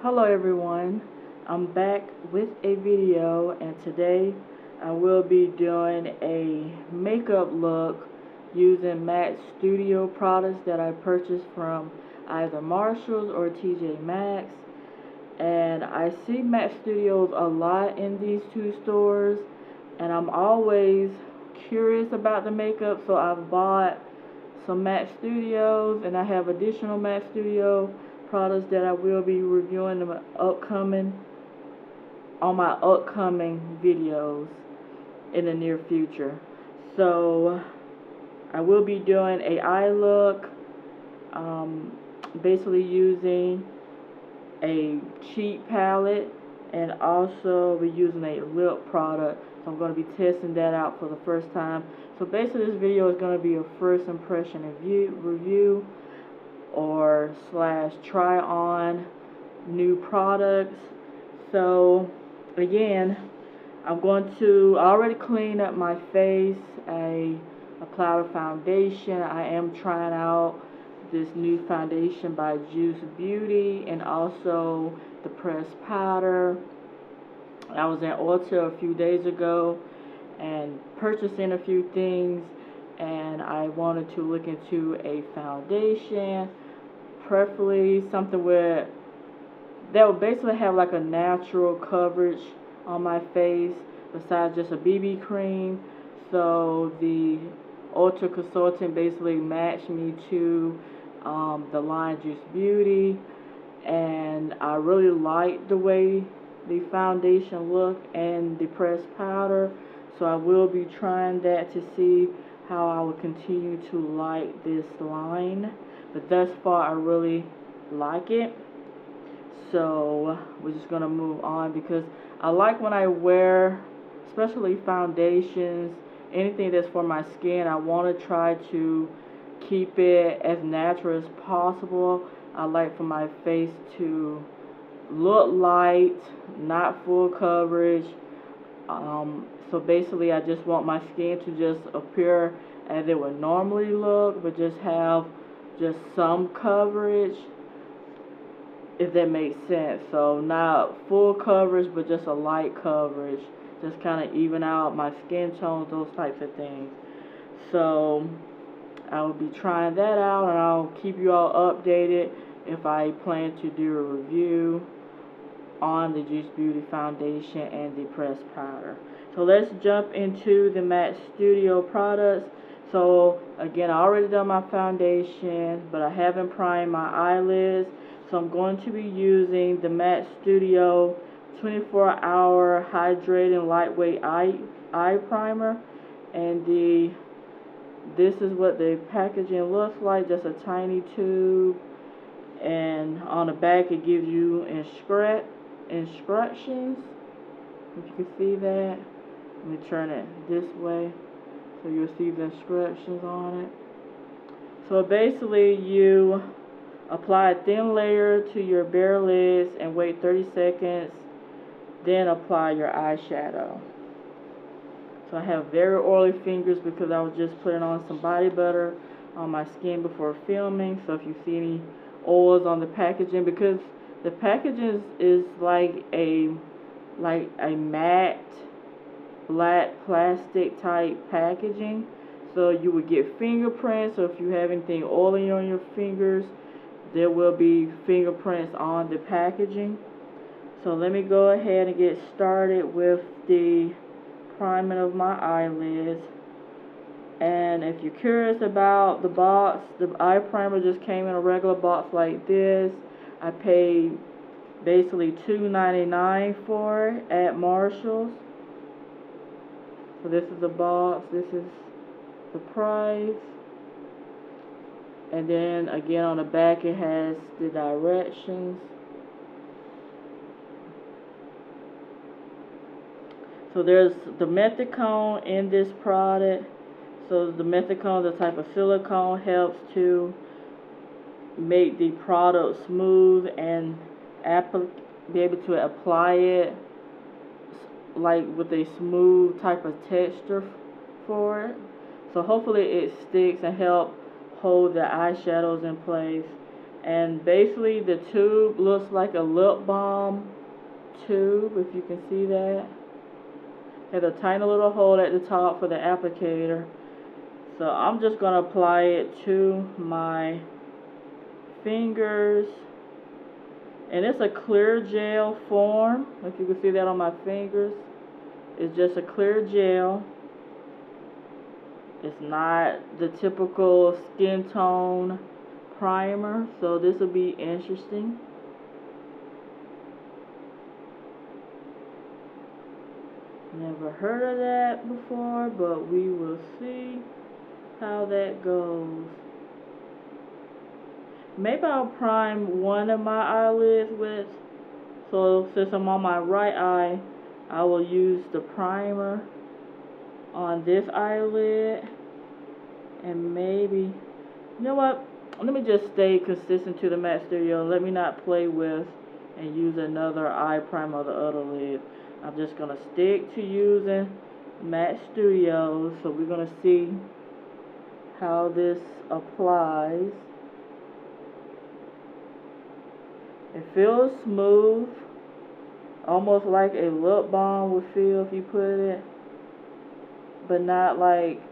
Hello everyone, I'm back with a video, and today I will be doing a makeup look using MAC Studio products that I purchased from either Marshalls or TJ Maxx. And I see MAC Studios a lot in these two stores, and I'm always curious about the makeup, so I've bought some MAC Studios, and I have additional MAC Studio products that I will be reviewing on my upcoming videos in the near future. So I will be doing a eye look, basically using a cheap palette, and also be using a lip product. So I'm going to be testing that out for the first time. So basically this video is going to be a first impression review or / try on new products. So again, I already cleaned up my face. I applied a foundation. I am trying out this new foundation by Beauty, and also the pressed powder. I was in Ulta a few days ago and purchasing a few things, and I wanted to look into a foundation, preferably something that would basically have like a natural coverage on my face besides just a BB cream. So the Ulta consultant basically matched me to the line Juice Beauty, and I really like the way the foundation look and the pressed powder. So I will be trying that to see how I will continue to like this line. But thus far I really like it. So we're just gonna move on, because I like when I wear, especially foundations, anything that's for my skin, I want to try to keep it as natural as possible. I like for my face to look light, not full coverage. So basically I just want my skin to just appear as it would normally look, but just have just some coverage, if that makes sense. So not full coverage, but just a light coverage, just kind of even out my skin tones, those types of things. So I will be trying that out, and I'll keep you all updated if I plan to do a review on the Juice Beauty foundation and the pressed powder. So let's jump into the MAC Studio products. So again, I already done my foundation, but I haven't primed my eyelids. So I'm going to be using the MAC Studio 24-hour hydrating lightweight eye primer, and this is what the packaging looks like, just a tiny tube, and on the back it gives you instructions, if you can see that. Let me turn it this way so you'll see the instructions on it. So basically you apply a thin layer to your bare lids and wait 30 seconds, then apply your eyeshadow. So I have very oily fingers because I was just putting on some body butter on my skin before filming. So if you see any oils on the packaging, because the packaging is like a matte black plastic type packaging, so you would get fingerprints. So if you have anything oily on your fingers, there will be fingerprints on the packaging. So let me go ahead and get started with the priming of my eyelids. And if you're curious about the box, the eye primer just came in a regular box like this. I paid basically $2.99 for it at Marshalls. So this is the box, this is the price, and then again on the back it has the directions. So there's the methicone in this product. So the methicone is a type of silicone, helps to make the product smooth and be able to apply it like with a smooth type of texture for it. So hopefully it sticks and help hold the eyeshadows in place. And basically the tube looks like a lip balm tube, if you can see that. Has a tiny little hole at the top for the applicator. So I'm just going to apply it to my fingers. And it's a clear gel form. If you can see that on my fingers. It's just a clear gel. It's not the typical skin tone primer. So this will be interesting. Never heard of that before, but we will see how that goes. Maybe I'll prime one of my eyelids with, so since I'm on my right eye, I will use the primer on this eyelid, and maybe, you know what, let me just stay consistent to the matte studio. Let me not play with and use another eye primer on the other lid. I'm just going to stick to using Matte Studios. So we're going to see how this applies. It feels smooth, almost like a lip balm would feel if you put it, but not like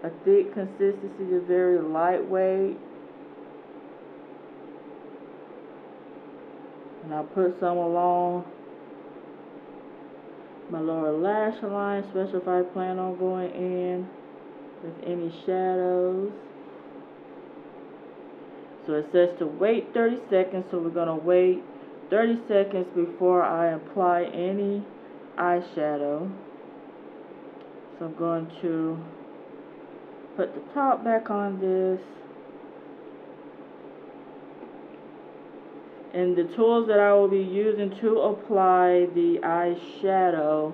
a thick consistency, just very lightweight. And I'll put some along my lower lash line, especially if I plan on going in with any shadows. So it says to wait 30 seconds, so we're going to wait 30 seconds before I apply any eyeshadow. So I'm going to put the top back on this. And the tools that I will be using to apply the eyeshadow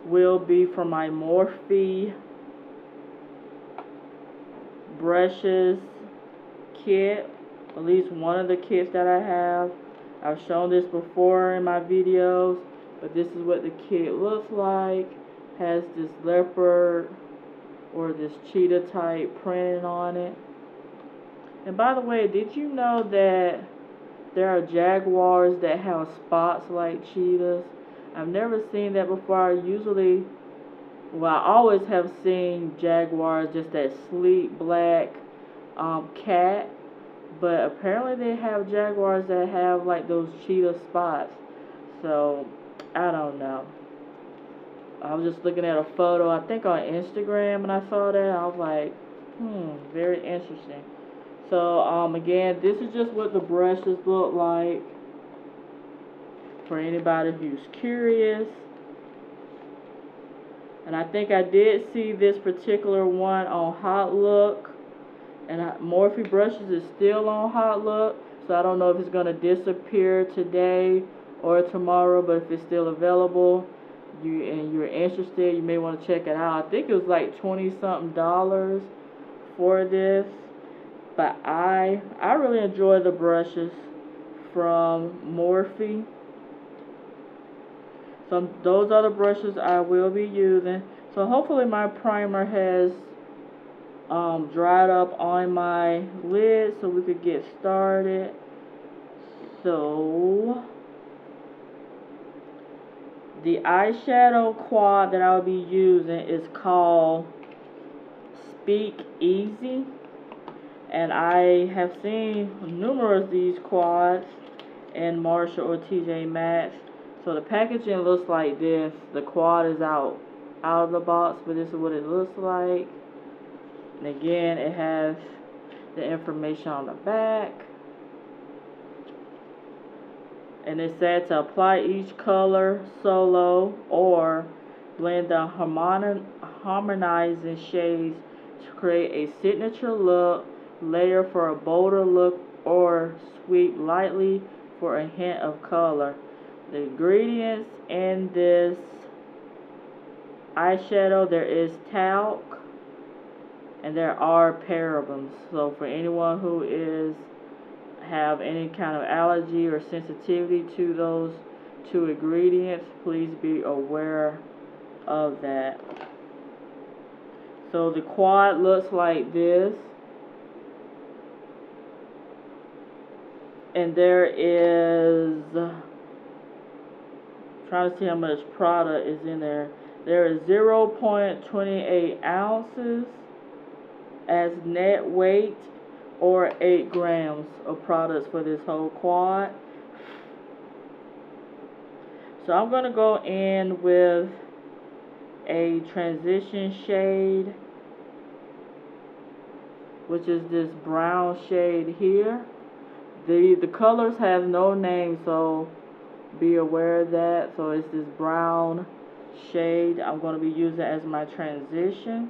will be from my Morphe brushes kit, at least one of the kits that I have. I've shown this before in my videos, but this is what the kit looks like. Has this leopard or this cheetah type printing on it. And by the way, did you know that there are jaguars that have spots like cheetahs? I've never seen that before. Usually, well, I always have seen jaguars, just that sleek black cat. But apparently they have jaguars that have like those cheetah spots. So, I don't know. I was just looking at a photo, I think on Instagram, and I saw that. I was like, very interesting. So, again, this is just what the brushes look like for anybody who's curious. And I think I did see this particular one on Hot Look. And Morphe brushes is still on Hot Look. So I don't know if it's going to disappear today or tomorrow. But if it's still available and you're interested, you may want to check it out. I think it was like $20-something for this. But I really enjoy the brushes from Morphe. So those are the brushes I will be using. So hopefully my primer has dried up on my lid so we could get started. So the eyeshadow quad that I'll be using is called Speakeasy. And I have seen numerous of these quads in Marshall or TJ Maxx. So the packaging looks like this. The quad is out of the box, but this is what it looks like. And again, it has the information on the back. And it said to apply each color solo or blend the harmonizing shades to create a signature look, layer for a bolder look, or sweep lightly for a hint of color. The ingredients in this eyeshadow, there is talc and there are parabens. So for anyone who have any kind of allergy or sensitivity to those two ingredients, please be aware of that. So the quad looks like this. And there is, trying to see how much product is in there. There is 0.28 ounces as net weight, or 8 grams of products for this whole quad. So I'm going to go in with a transition shade, which is this brown shade here. The colors have no name, so be aware of that. So it's this brown shade I'm going to be using as my transition.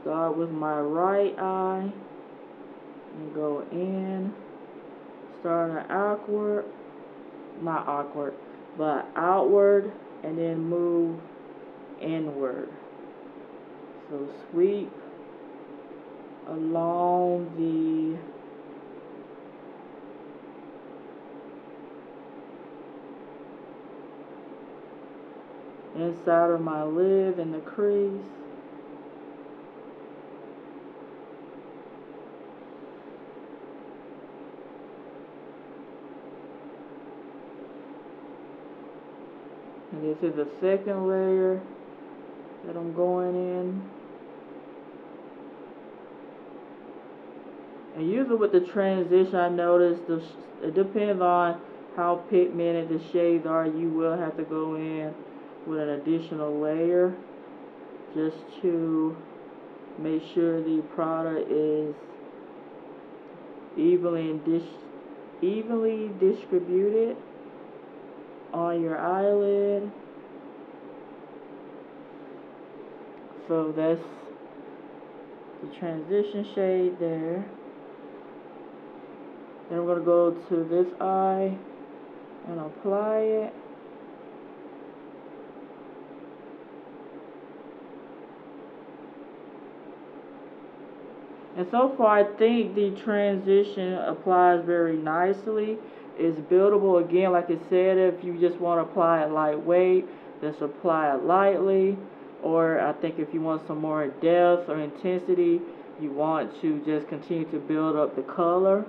Start with my right eye and go in. Start outward, not awkward, but outward, and then move inward. So sweep along the inside of my lid and the crease. And this is the second layer that I'm going in. And usually with the transition, I noticed it depends on how pigmented the shades are. You will have to go in with an additional layer just to make sure the product is evenly distributed on your eyelid. So that's the transition shade there. Then I'm going to go to this eye and apply it. And so far, I think the transition applies very nicely. It's buildable again, like I said. If you just want to apply it lightweight, just apply it lightly. Or I think if you want some more depth or intensity, you want to just continue to build up the color.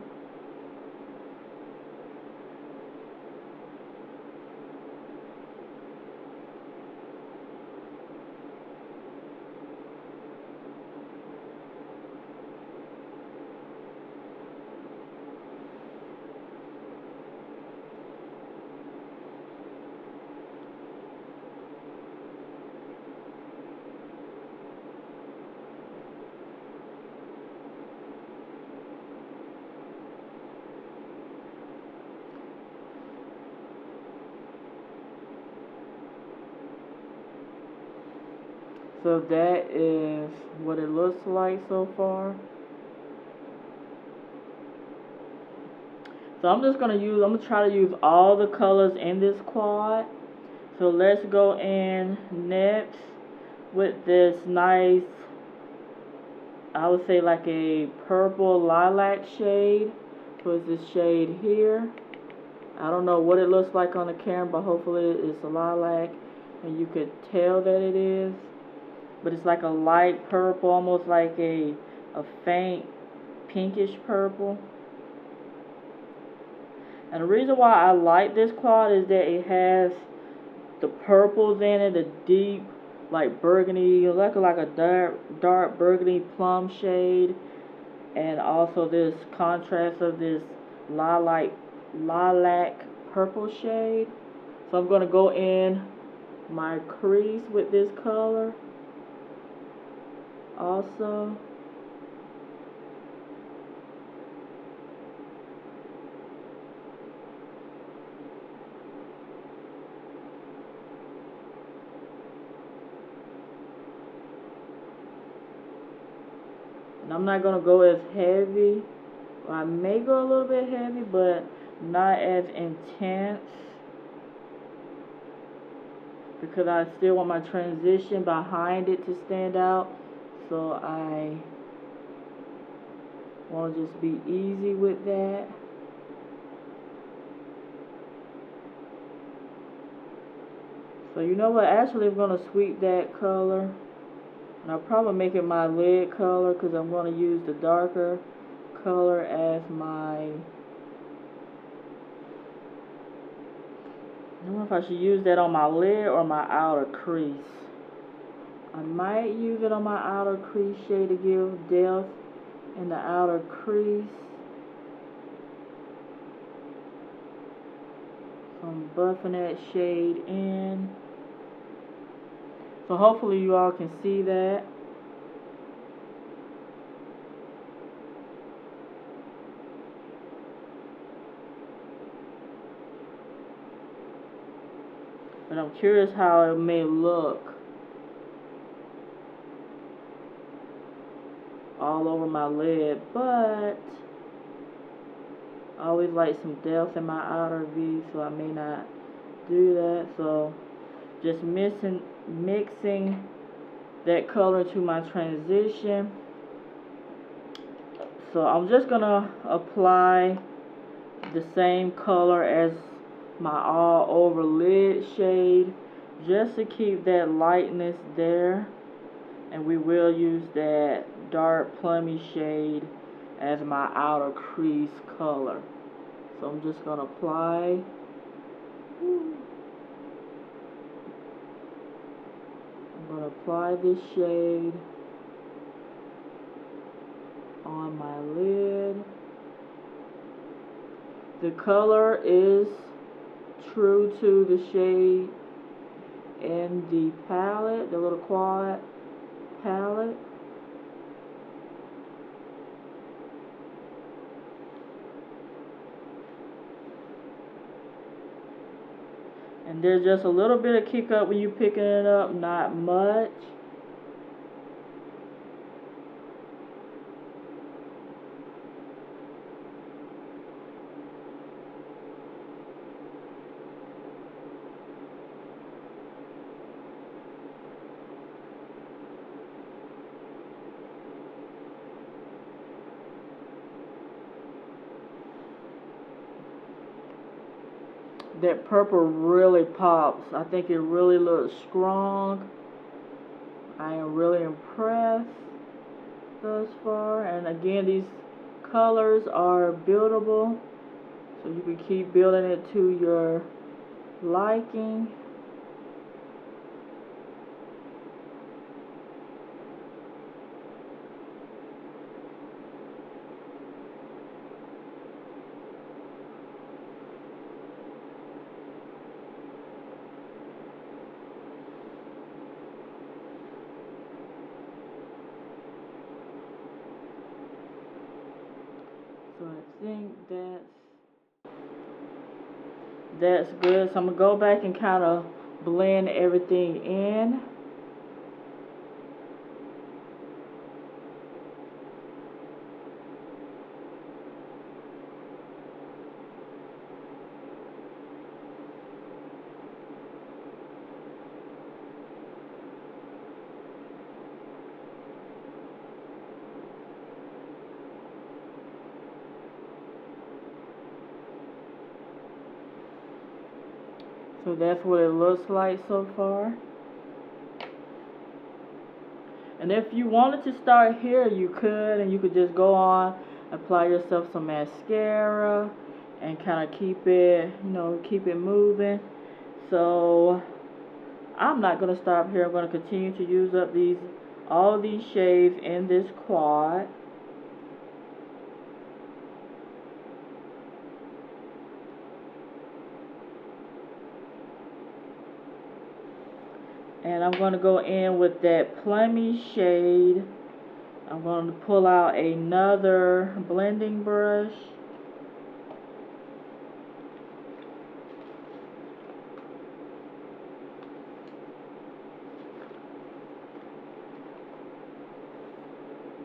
So that is what it looks like so far. So I'm gonna try to use all the colors in this quad. So let's go in next with this nice, I would say like a purple lilac shade. So it's this shade here. I don't know what it looks like on the camera, but hopefully it's a lilac and you could tell that it is. But it's like a light purple, almost like a faint pinkish purple. And the reason why I like this quad is that it has the purples in it, the deep like burgundy, like a dark burgundy plum shade, and also this contrast of this lilac purple shade. So I'm going to go in my crease with this color also. And I'm not going to go as heavy. Well, I may go a little bit heavy, but not as intense, because I still want my transition behind it to stand out. So I want to just be easy with that. So you know what, actually I'm going to sweep that color. And I'll probably make it my lid color because I'm going to use the darker color as my... I don't know if I should use that on my lid or my outer crease. I might use it on my outer crease shade to give depth in the outer crease. So I'm buffing that shade in. So hopefully you all can see that. But I'm curious how it may look all over my lid, but I always like some depth in my outer V, so I may not do that. So just mixing that color to my transition. So I'm just gonna apply the same color as my all over lid shade just to keep that lightness there, and we will use that dark plummy shade as my outer crease color. So I'm just gonna apply. I'm gonna apply this shade on my lid. The color is true to the shade in the palette, the little quad palette. And there's just a little bit of kick up when you're picking it up, not much. That purple really pops. I think it really looks strong. I am really impressed thus far. And again, these colors are buildable, so you can keep building it to your liking. So I think that's good. So I'm gonna go back and kind of blend everything in. So that's what it looks like so far. And if you wanted to start here, you could, and you could just go on, apply yourself some mascara, and kind of keep it, keep it moving. So I'm not going to stop here. I'm going to continue to use up all these shades in this quad. And I'm going to go in with that plummy shade. I'm going to pull out another blending brush.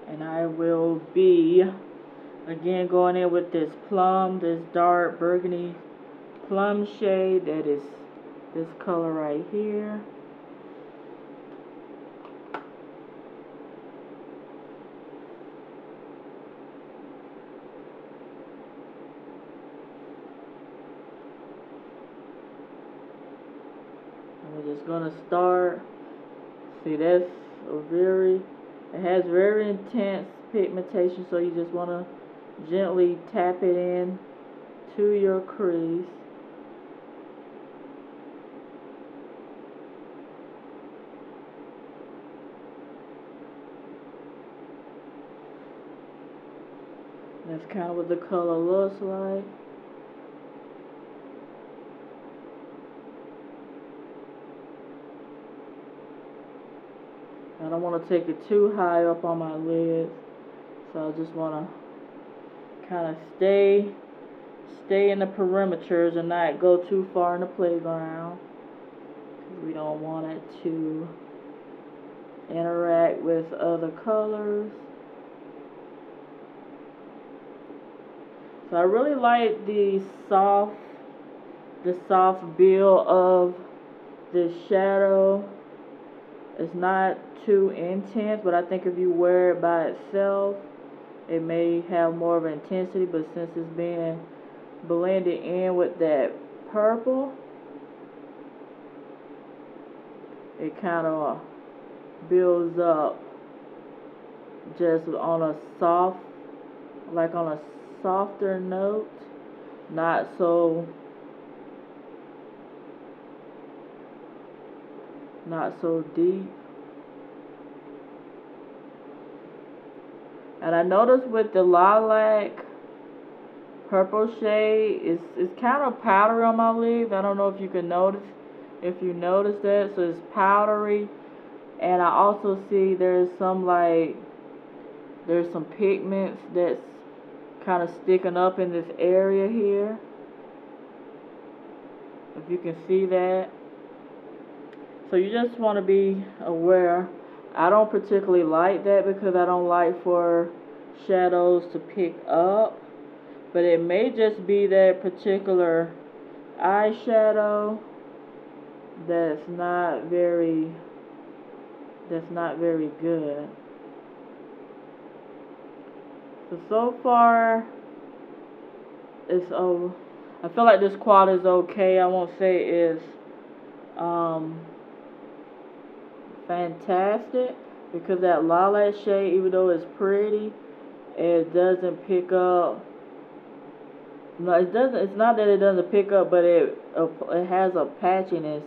And I will be, again, going in with this dark burgundy plum shade. That is this color right here. just gonna start. See, that's it has very intense pigmentation, so you just wanna gently tap it in to your crease. That's kind of what the color looks like. I don't want to take it too high up on my lids, so I just want to kind of stay in the perimeters and not go too far in the playground, because we don't want it to interact with other colors. So I really like the soft build of this shadow. It's not too intense, but I think if you wear it by itself, it may have more of an intensity, but since it's being blended in with that purple, it kind of builds up just on a soft, like on a softer note, not so deep. And I noticed with the lilac purple shade, it's kind of powdery on my lids. I don't know if you can notice, that. So it's powdery, and I also see there's some pigments that's kind of sticking up in this area here, if you can see that. So you just want to be aware. I don't particularly like that because I don't like for shadows to pick up, but it may just be that particular eyeshadow that's not very good. So far it's I feel like this quad is okay. I won't say it's fantastic, because that lilac shade, even though it's pretty, it doesn't pick up. No, it doesn't. It's not that it doesn't pick up, but it has a patchiness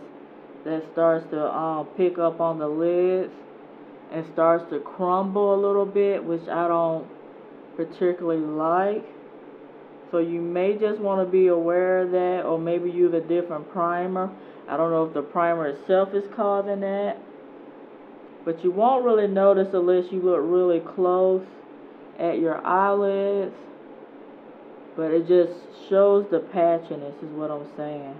that starts to pick up on the lids and starts to crumble a little bit, which I don't particularly like. So you may just want to be aware of that, or maybe use a different primer. I don't know if the primer itself is causing that, but you won't really notice unless you look really close at your eyelids. But it just shows the patchiness, is what I'm saying.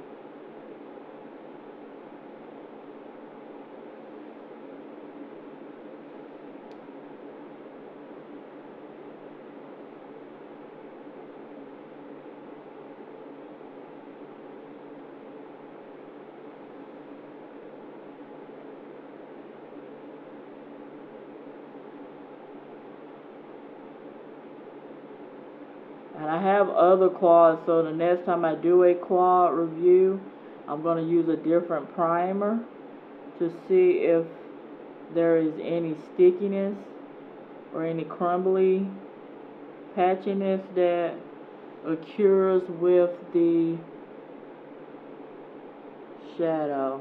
And I have other quads, so the next time I do a quad review, I'm going to use a different primer to see if there is any stickiness or any crumbly patchiness that occurs with the shadow.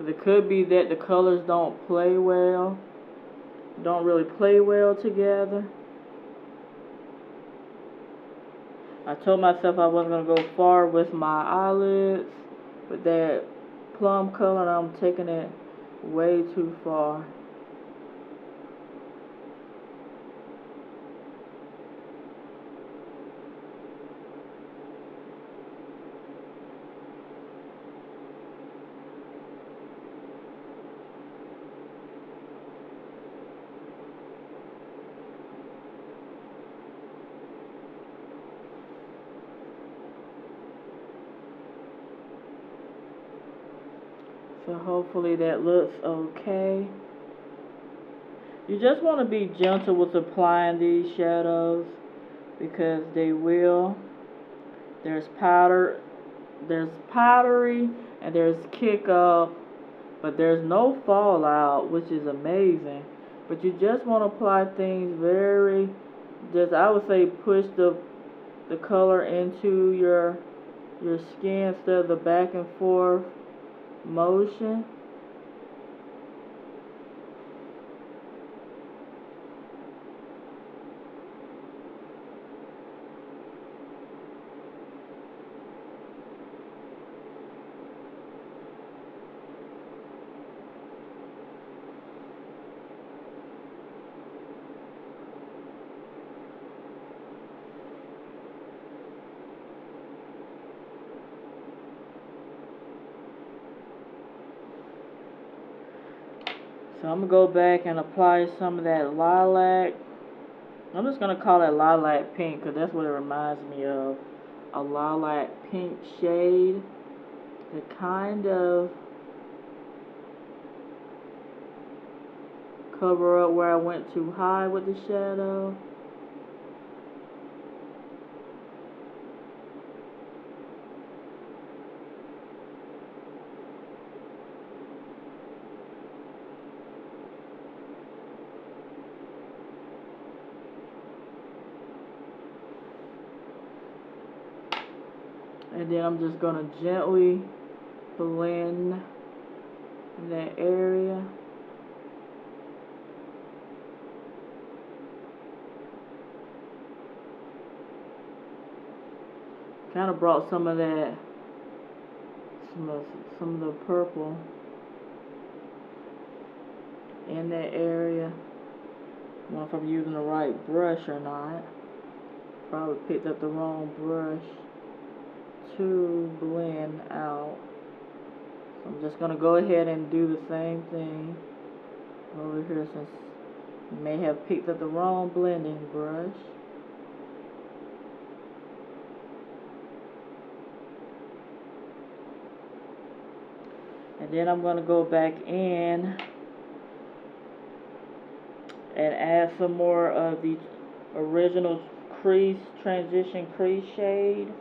It could be that the colors don't really play well together. I told myself I wasn't going to go far with my eyelids with that plum color, and I'm taking it way too far. So hopefully that looks okay. You just want to be gentle with applying these shadows, because they will. There's powdery, and there's kick up, but there's no fallout, which is amazing. But you just want to apply things I would say push the color into your skin instead of the back and forth motion. So I'm going to go back and apply some of that lilac. I'm just going to call it lilac pink because that's what it reminds me of. A lilac pink shade to kind of cover up where I went too high with the shadow. And then I'm just going to gently blend in that area. Kind of brought some of the purple in that area. I don't know if I'm using the right brush or not. Probably picked up the wrong brush to blend out. So I'm just going to go ahead and do the same thing over here, since you may have picked up the wrong blending brush. And then I'm going to go back in and add some more of the original transition crease shade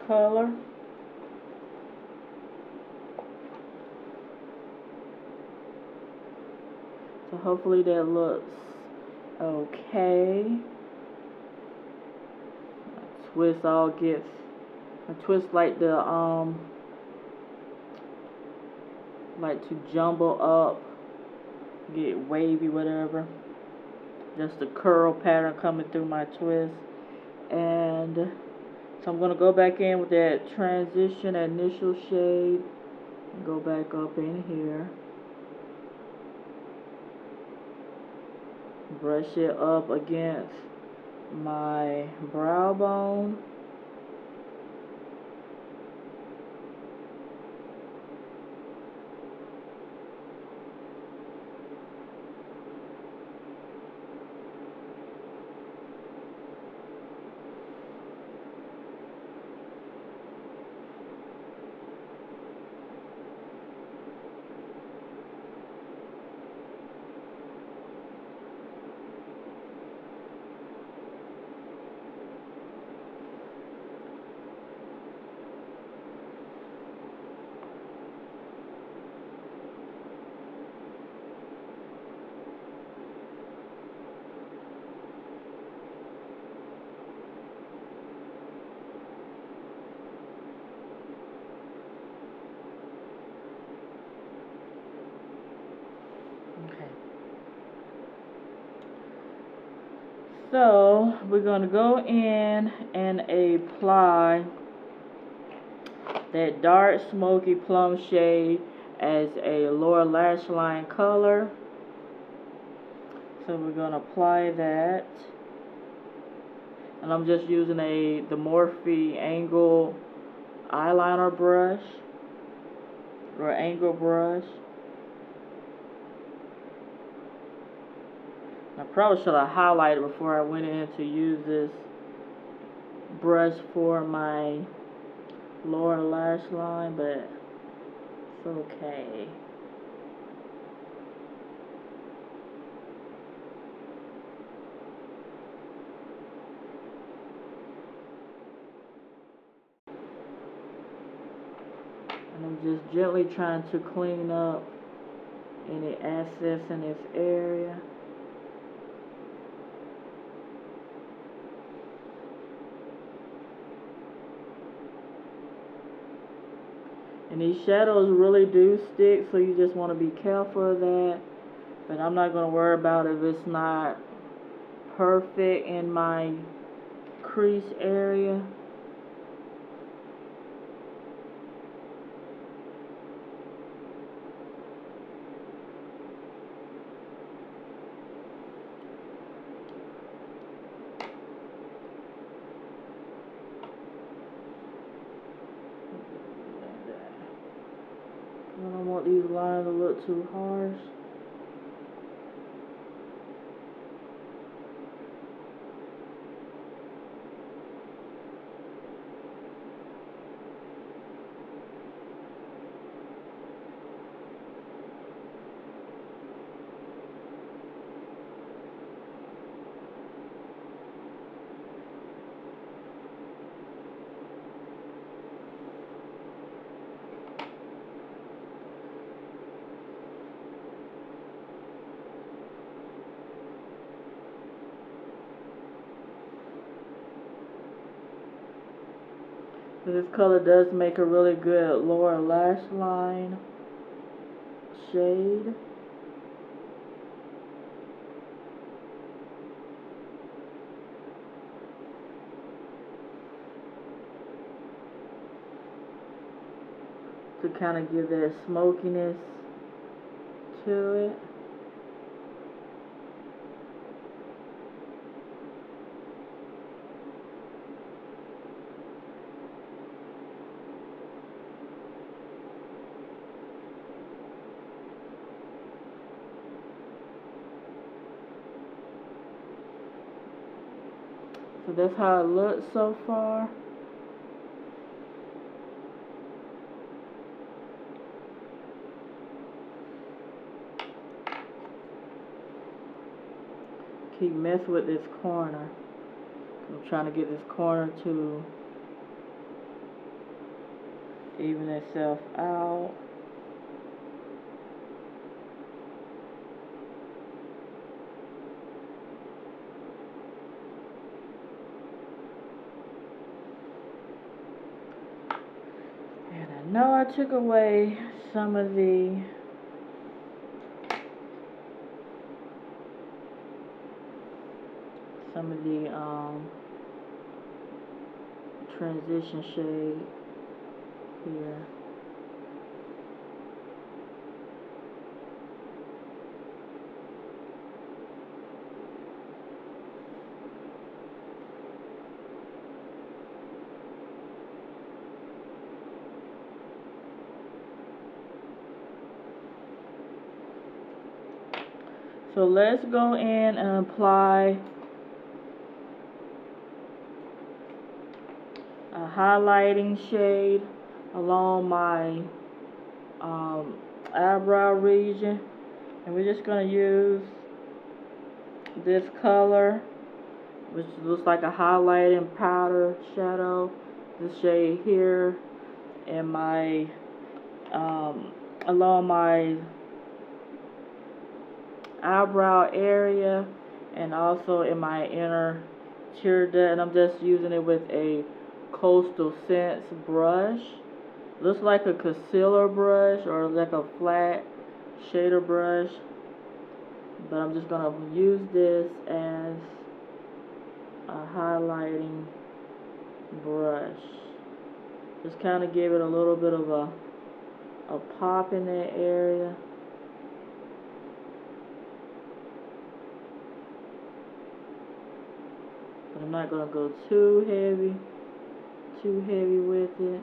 color. So hopefully that looks okay. I twist like like to jumble up, get wavy, whatever. Just the curl pattern coming through my twist. And so I'm going to go back in with that transition initial shade and go back up in here. Brush it up against my brow bone. So we're going to go in and apply that dark smoky plum shade as a lower lash line color. So we're going to apply that. And I'm just using the Morphe angle eyeliner brush or angle brush. I probably should have highlighted before I went in to use this brush for my lower lash line, but it's okay. And I'm just gently trying to clean up any excess in this area. And these shadows really do stick, so you just want to be careful of that. But I'm not going to worry about if it's not perfect in my crease area. I don't want these lines to look too harsh. This color does make a really good lower lash line shade. To kind of give that smokiness to it. So that's how it looks so far. Keep messing with this corner. I'm trying to get this corner to even itself out. And I know I took away some of the transition shade here. So let's go in and apply a highlighting shade along my eyebrow region, and we're just going to use this color, which looks like a highlighting powder shadow, this shade here, in my along my eyebrow area, and also in my inner tear duct. And I'm just using it with a Coastal Scents brush. Looks like a concealer brush or like a flat shader brush, but I'm just gonna use this as a highlighting brush. Just kind of give it a little bit of a pop in that area. But I'm not gonna go too heavy with it.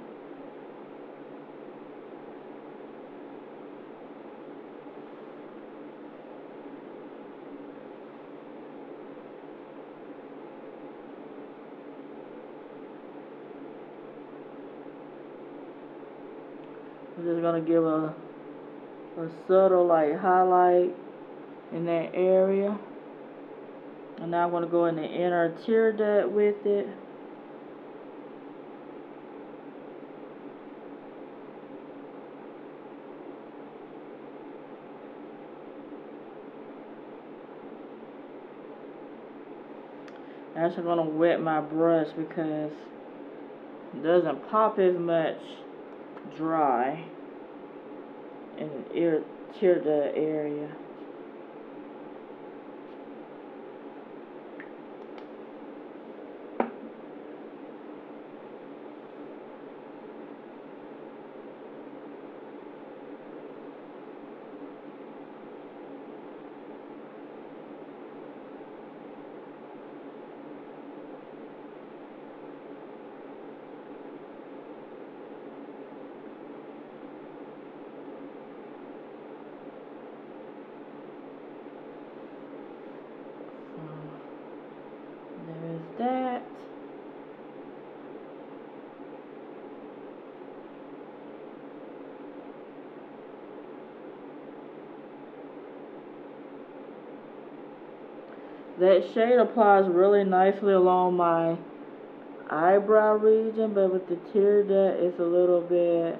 I'm just gonna give a subtle like highlight in that area. And now I'm gonna go in the inner tear duct with it. I'm actually going to wet my brush because it doesn't pop as much dry and tear the area. There's that. That shade applies really nicely along my eyebrow region, but with the tear duct it's a little bit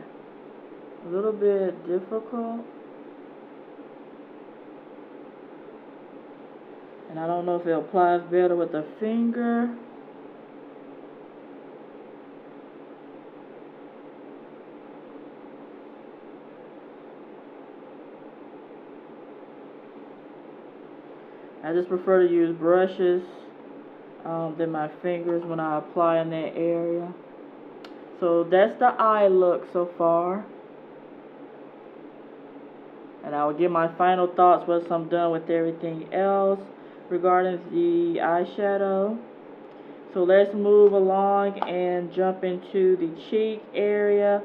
difficult. And I don't know if it applies better with the finger. I just prefer to use brushes than my fingers when I apply in that area. So that's the eye look so far. And I will give my final thoughts once I'm done with everything else regarding the eyeshadow. So let's move along and jump into the cheek area.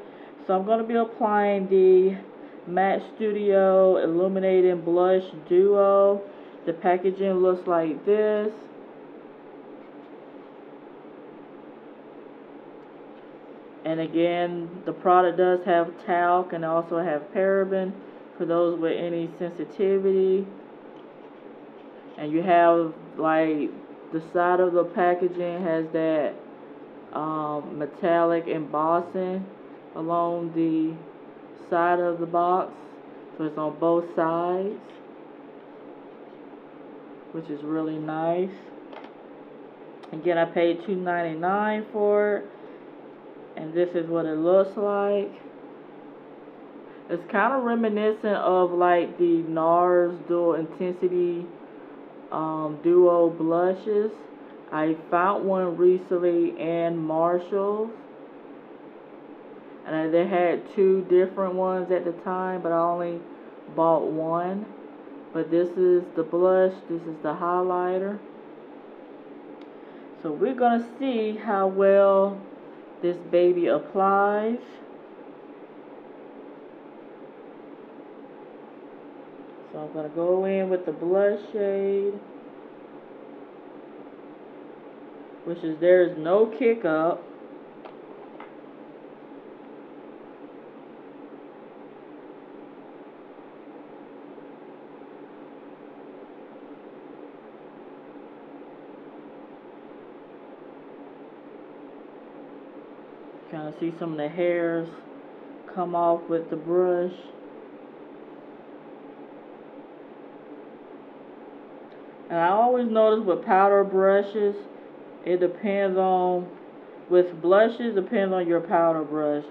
So I'm going to be applying the Matte Studio Illuminating Blush Duo. The packaging looks like this. And again, the product does have talc and also have paraben for those with any sensitivity. And you have, like, the side of the packaging has that metallic embossing along the side of the box. So it's on both sides, which is really nice. Again, I paid $2.99 for it. And this is what it looks like. It's kind of reminiscent of like the NARS Dual Intensity Duo blushes. I found one recently in Marshalls. And they had two different ones at the time, but I only bought one. But this is the blush, this is the highlighter. So we're going to see how well this baby applies. So I'm going to go in with the blush shade, which is there is no kick up. Kind of see some of the hairs come off with the brush. And I always notice with powder brushes, it depends on, with blushes, depends on your powder brush.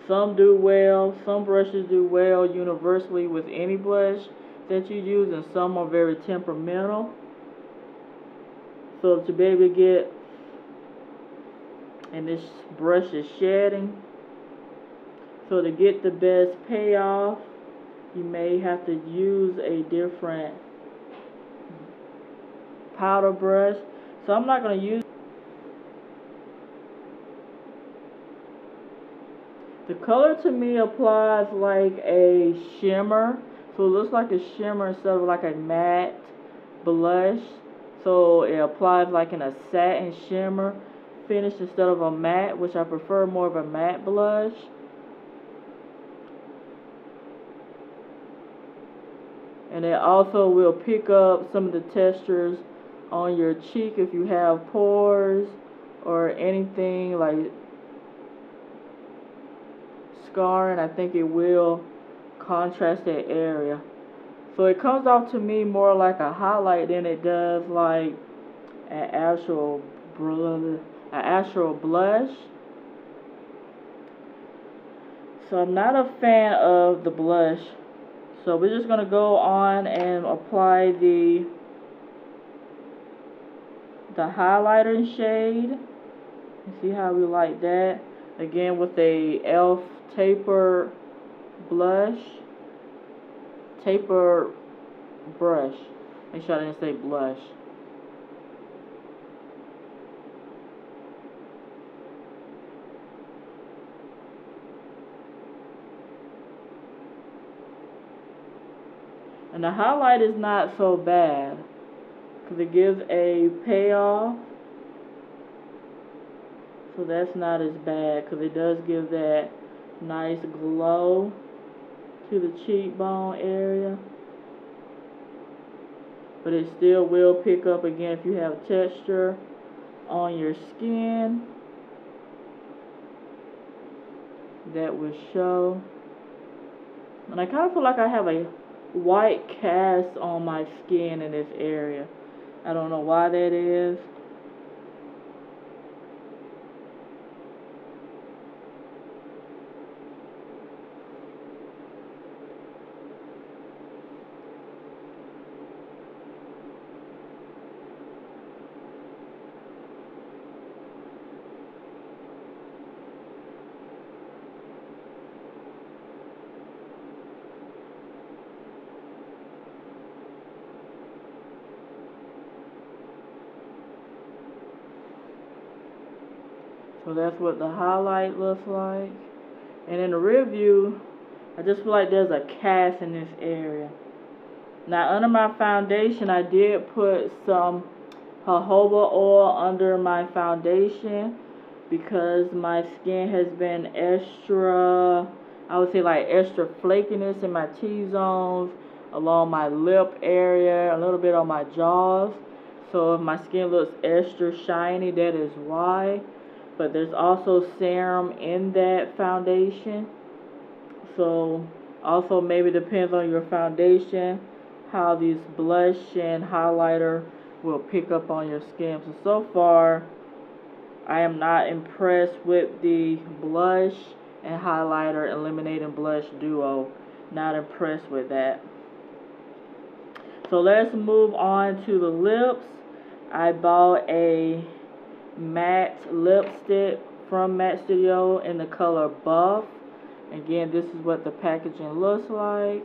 Some do well, some brushes do well universally with any blush that you use, and some are very temperamental. So to be able to get, and this brush is shedding, so to get the best payoff, you may have to use a different powder brush. So I'm not going to use. The color to me applies like a shimmer. So it looks like a shimmer instead of like a matte blush. So it applies like in a satin shimmer finish instead of a matte, which I prefer more of a matte blush. And it also will pick up some of the textures on your cheek if you have pores or anything like scarring. I think it will contrast that area. So it comes off to me more like a highlight than it does like an actual blush. So I'm not a fan of the blush. So we're just gonna go on and apply the highlighter shade. You see how we like that? Again with a e.l.f. taper brush. Make sure I didn't say blush. And the highlight is not so bad because it gives a payoff. So that's not as bad because it does give that nice glow to the cheekbone area. But it still will pick up again if you have texture on your skin. That will show. And I kind of feel like I have a white cast on my skin in this area. I don't know why that is. So that's what the highlight looks like. And in the rear view, I just feel like there's a cast in this area. Now under my foundation, I did put some jojoba oil under my foundation because my skin has been extra, I would say like extra flakiness in my T-zones, along my lip area, a little bit on my jaws. So if my skin looks extra shiny, that is why. But there's also serum in that foundation. So also maybe depends on your foundation how these blush and highlighter will pick up on your skin. So far I am not impressed with the blush and highlighter Illuminating Blush Duo. Not impressed with that. So let's move on to the lips. I bought a matte lipstick from Matte Studio in the color Buff. Again, this is what the packaging looks like.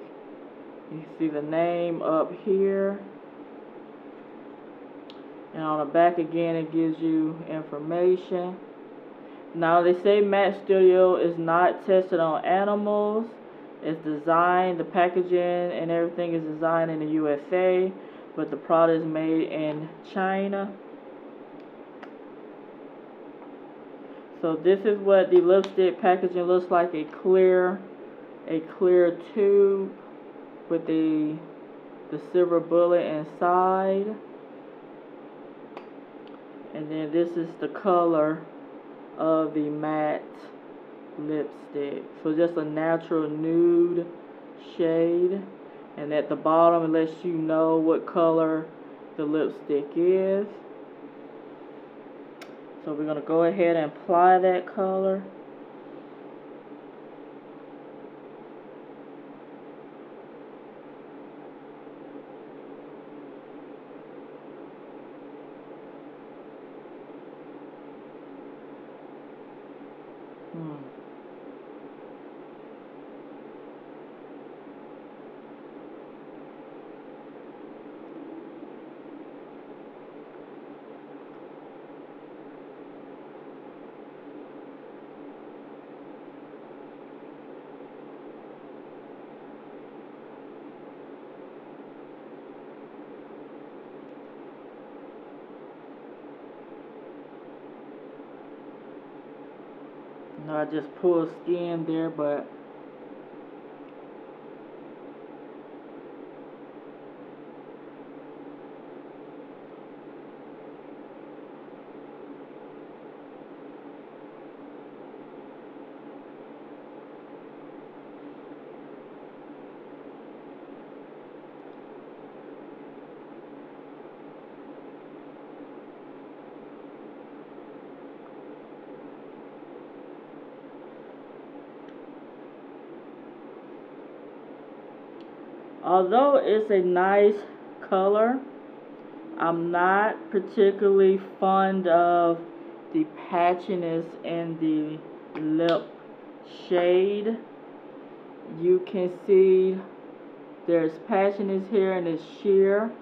You see the name up here. And on the back again it gives you information. Now they say Matte Studio is not tested on animals. It's designed, the packaging and everything is designed in the USA, but the product is made in China. So this is what the lipstick packaging looks like, a clear tube with the silver bullet inside. And then this is the color of the matte lipstick. So just a natural nude shade. And at the bottom it lets you know what color the lipstick is. So we're going to go ahead and apply that color. I just pulled skin there, but Although it's a nice color, I'm not particularly fond of the patchiness in the lip shade. You can see there's patchiness here and it's sheer.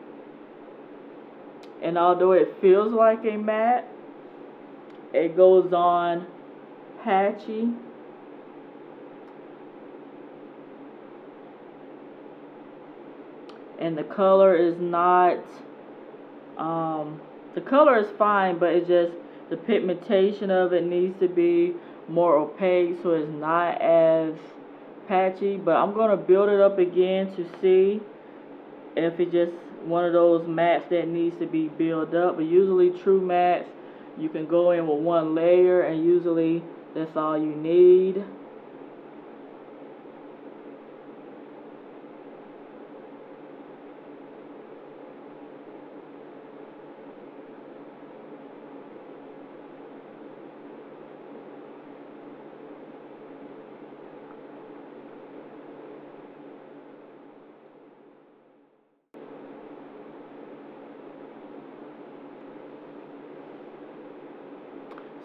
And although it feels like a matte, it goes on patchy. And the color is not, the color is fine, but it's just the pigmentation of it needs to be more opaque so it's not as patchy. But I'm going to build it up again to see if it's just one of those mattes that needs to be built up. But usually true mattes, you can go in with one layer and usually that's all you need.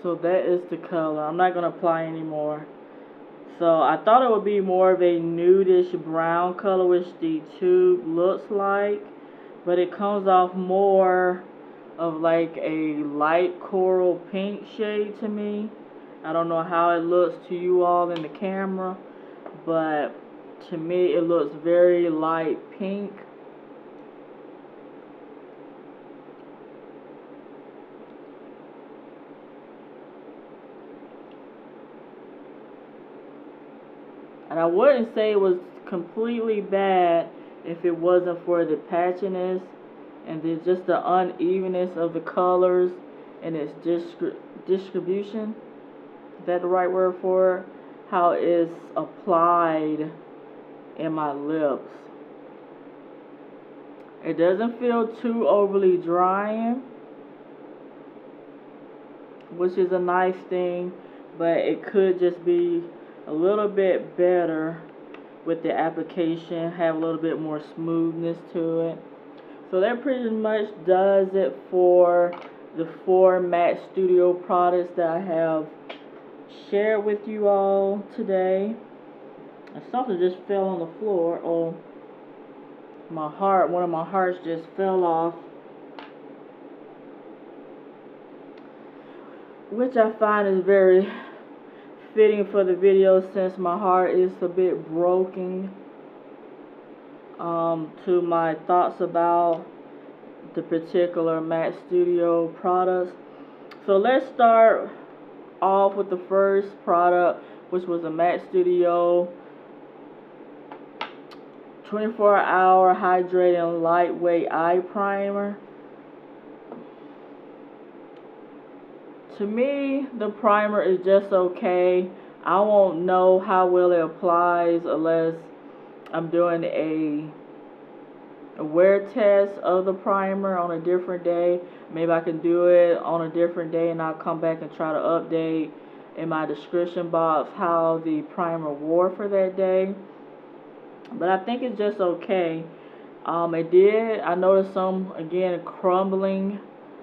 So that is the color. I'm not going to apply anymore. So I thought it would be more of a nudish brown color, which the tube looks like. But it comes off more of like a light coral pink shade to me. I don't know how it looks to you all in the camera, but to me it looks very light pink. And I wouldn't say it was completely bad if it wasn't for the patchiness and just the unevenness of the colors and its distribution. Is that the right word for it? How it's applied in my lips. It doesn't feel too overly drying, which is a nice thing, but it could just be a little bit better with the application, have a little bit more smoothness to it. So that pretty much does it for the 4 matte studio products that I have shared with you all today. And something just fell on the floor. Oh, my heart, one of my hearts just fell off, which I find is very fitting for the video since my heart is a bit broken to my thoughts about the particular matte studio products. So let's start off with the first product, which was a matte studio 24-hour hydrating lightweight eye primer. To me, the primer is just okay. I won't know how well it applies unless I'm doing a wear test of the primer on a different day. Maybe I can do it on a different day and I'll come back and try to update in my description box how the primer wore for that day. But I think it's just okay. I noticed some, again, crumbling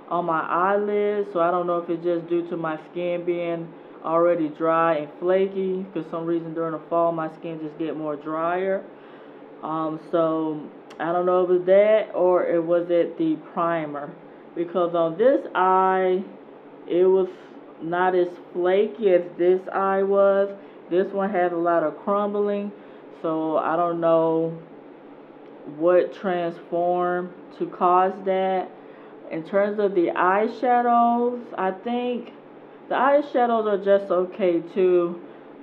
on my eyelids, so I don't know if it's just due to my skin being already dry and flaky, because some reason during the fall my skin just get more drier. So I don't know if it was that or it was the primer, because on this eye it was not as flaky as this eye was. This one has a lot of crumbling, so I don't know what transformed to cause that. In terms of the eyeshadows, I think the eyeshadows are just okay too.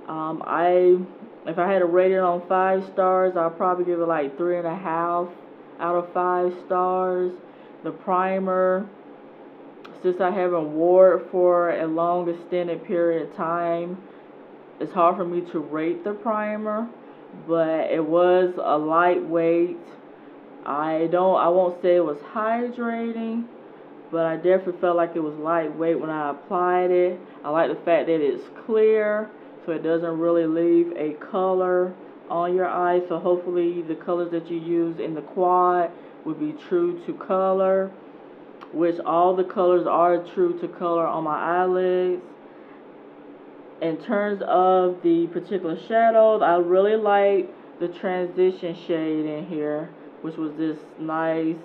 If I had to rate it on 5 stars, I'll probably give it like 3.5 out of 5 stars. The primer, since I haven't wore it for a long extended period of time, it's hard for me to rate the primer, but it was a lightweight. I won't say it was hydrating, but I definitely felt like it was lightweight when I applied it. I like the fact that it's clear, so it doesn't really leave a color on your eyes. So hopefully the colors that you use in the quad would be true to color, which all the colors are true to color on my eyelids. In terms of the particular shadows, I really like the transition shade in here, which was this nice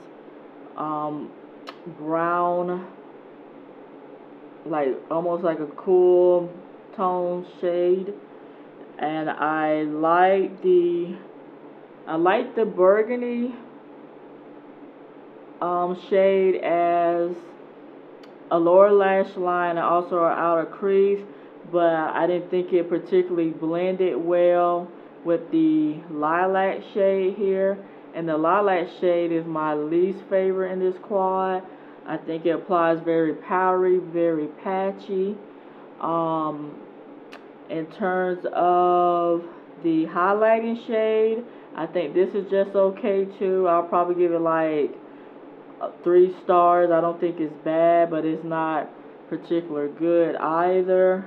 brown, like almost like a cool tone shade. And I like the burgundy shade as a lower lash line and also an outer crease, but I didn't think it particularly blended well with the lilac shade here. And the lilac shade is my least favorite in this quad. I think it applies very powdery, very patchy. In terms of the highlighting shade, I think this is just okay too. I'll probably give it like 3 stars. I don't think it's bad, but it's not particularly good either.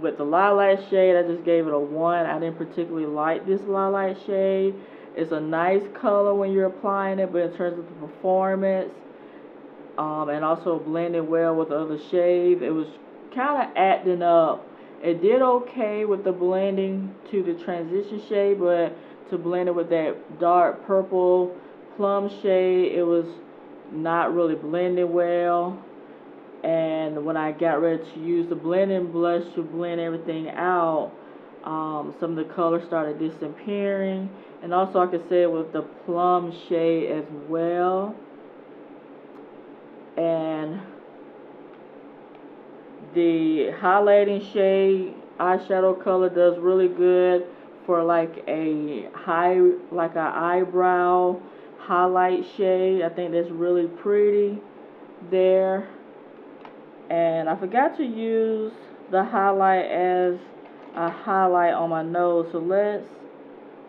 With the lilac shade, I just gave it a 1. I didn't particularly like this lilac shade. It's a nice color when you're applying it, but in terms of the performance, and also blending well with other shades, it was kind of acting up. It did okay with the blending to the transition shade, but to blend it with that dark purple plum shade, it was not really blending well. And when I got ready to use the blending blush to blend everything out, some of the color started disappearing. And also I could say it with the plum shade as well. And the highlighting shade eyeshadow color does really good for like a eyebrow highlight shade. I think that's really pretty there. And I forgot to use the highlight as a highlight on my nose, so let's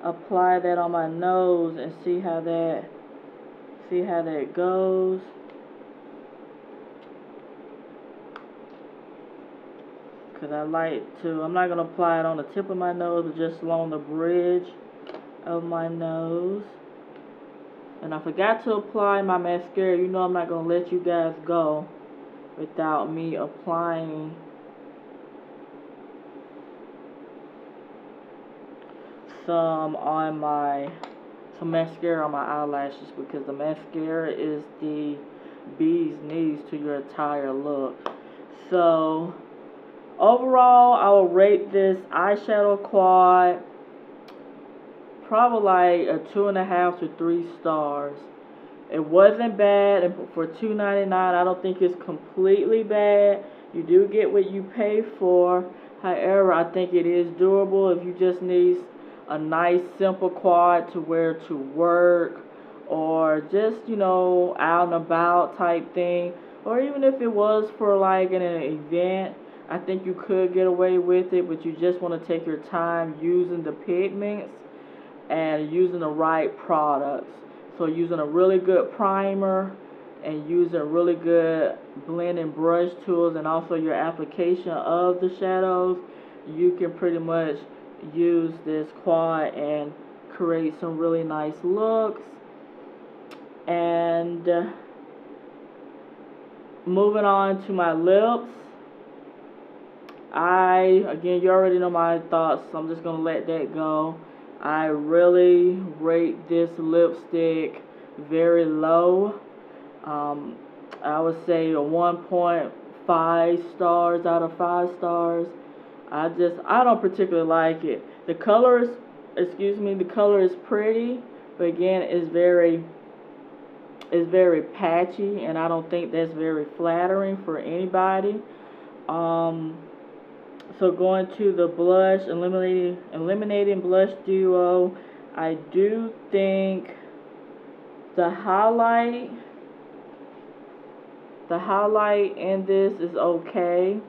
apply that on my nose and see how that goes. Because I like to, I'm not going to apply it on the tip of my nose, but just along the bridge of my nose. And I forgot to apply my mascara. You know I'm not going to let you guys go without me applying some mascara on my eyelashes, because the mascara is the bee's knees to your entire look. So overall, I will rate this eyeshadow quad probably like a 2.5 to 3 stars. It wasn't bad, and for $2.99, I don't think it's completely bad. You do get what you pay for. However, I think it is doable if you just need a nice simple quad to wear to work, or just, you know, out and about type thing, or even if it was for like an event. I think you could get away with it, but you just want to take your time using the pigments and using the right products. So using a really good primer and using really good blending brush tools, and also your application of the shadows, you can pretty much use this quad and create some really nice looks. And moving on to my lips, again, you already know my thoughts, so I'm just going to let that go. I really rate this lipstick very low. I would say a 1.5 stars out of 5 stars. I don't particularly like it. The color is pretty, but again, it's very patchy, and I don't think that's very flattering for anybody. So going to the blush, Illuminating Blush Duo, I do think the highlight in this is okay.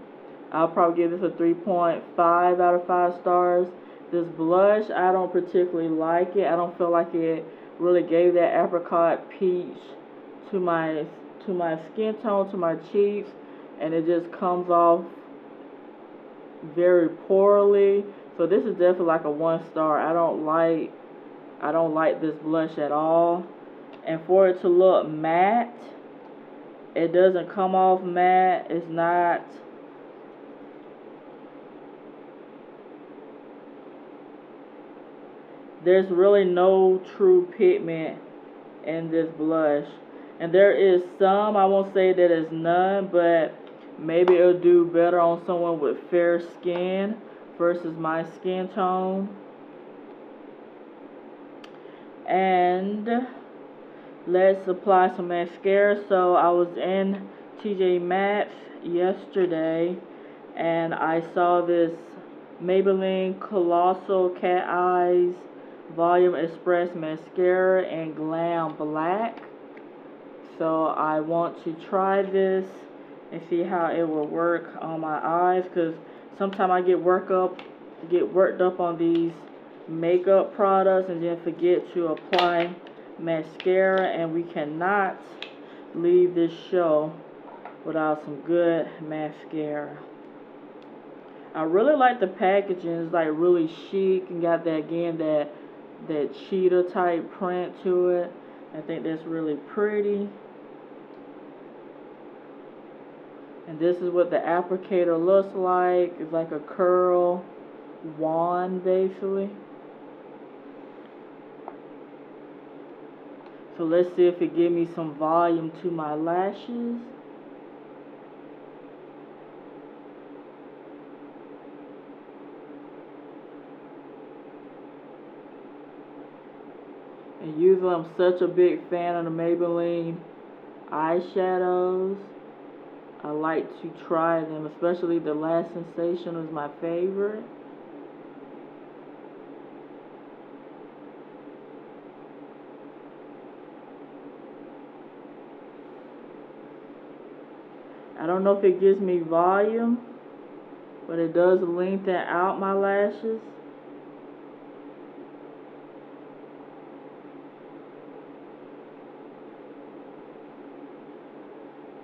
I'll probably give this a 3.5 out of 5 stars. This blush, I don't particularly like it. I don't feel like it really gave that apricot peach to my skin tone, to my cheeks, and it just comes off very poorly. So this is definitely like a 1-star. I don't like this blush at all. And for it to look matte, it doesn't come off matte. It's not. There's really no true pigment in this blush. And there is some, I won't say that it's none, but maybe it'll do better on someone with fair skin versus my skin tone. And let's apply some mascara. So I was in TJ Maxx yesterday and I saw this Maybelline Colossal Cat Eyes Volume Express Mascara in Glam Black. So I want to try this and see how it will work on my eyes, because sometimes I get worked up on these makeup products and then forget to apply mascara, and we cannot leave this show without some good mascara. I really like the packaging. It's like really chic and got that, again, that cheetah type print to it. I think that's really pretty. And this is what the applicator looks like. It's like a curl wand basically. So let's see if it gives me some volume to my lashes. And usually I'm such a big fan of the Maybelline eyeshadows. I like to try them, especially the Last Sensation is my favorite. I don't know if it gives me volume, but it does lengthen out my lashes.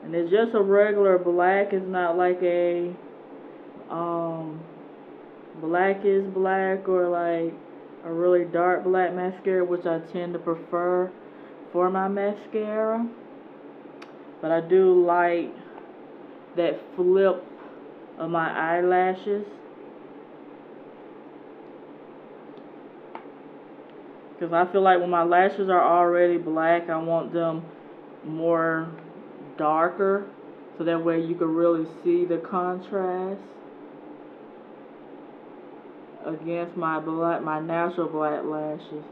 And it's just a regular black. It's not like a black is black or like a really dark black mascara, which I tend to prefer for my mascara. But I do like that flip of my eyelashes, because I feel like when my lashes are already black, I want them more darker, so that way you can really see the contrast against my natural black lashes.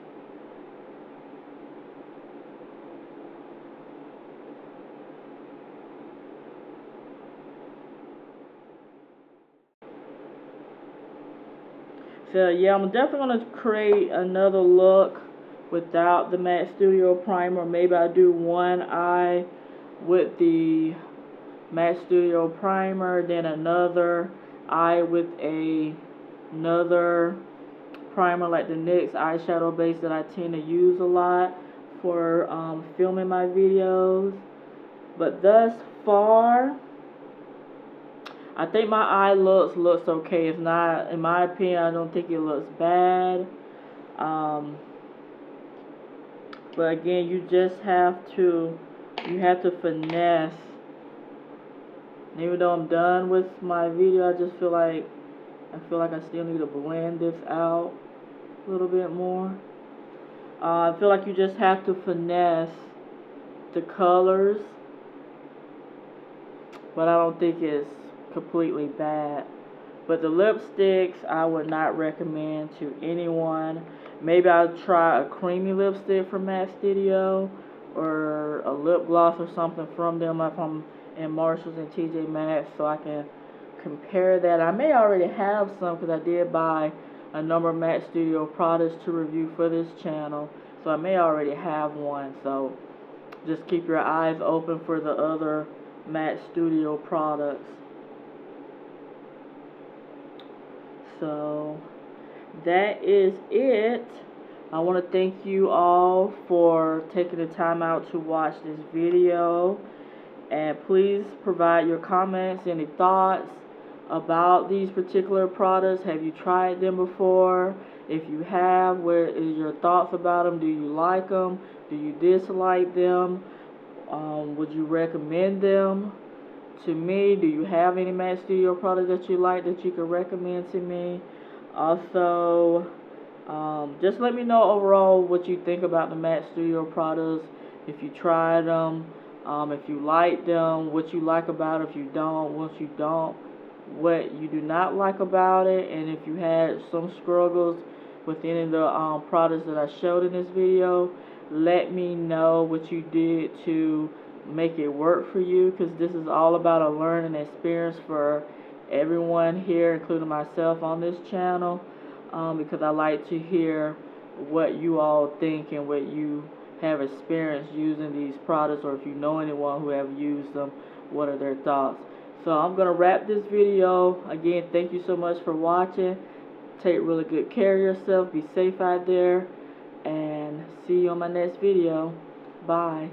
So yeah, I'm definitely going to create another look without the Matte Studio Primer. Maybe I do one eye with the Matte Studio Primer, then another eye with another primer, like the NYX eyeshadow base that I tend to use a lot for filming my videos. But thus far, I think my eye looks okay. It's not, in my opinion, I don't think it looks bad. But again, you just have to finesse. And even though I'm done with my video, I feel like I still need to blend this out a little bit more. I feel like you just have to finesse the colors, but I don't think it's completely bad. But the lipsticks, I would not recommend to anyone. Maybe I'll try a creamy lipstick from Matte Studio, or a lip gloss or something from them if I'm in Marshalls and TJ Maxx, so I can compare that. I may already have some, because I did buy a number of Matte Studio products to review for this channel, so I may already have one. So just keep your eyes open for the other Matte Studio products. So that is it. I want to thank you all for taking the time out to watch this video, and please provide your comments, any thoughts about these particular products. Have you tried them before? If you have, where is your thoughts about them? Do you like them? Do you dislike them? Would you recommend them to me? Do you have any MAC Studio products that you like that you could recommend to me? Also, just let me know overall what you think about the MAC Studio products. If you tried them, if you like them, what you like about it. If you don't, what you don't, what you do not like about it, and if you had some struggles with any of the products that I showed in this video, let me know what you did to make it work for you, because this is all about a learning experience for everyone here, including myself on this channel, because I like to hear what you all think and what you have experienced using these products, or if you know anyone who have used them, what are their thoughts. So I'm going to wrap this video. Again, thank you so much for watching. Take really good care of yourself. Be safe out there. And see you on my next video. Bye.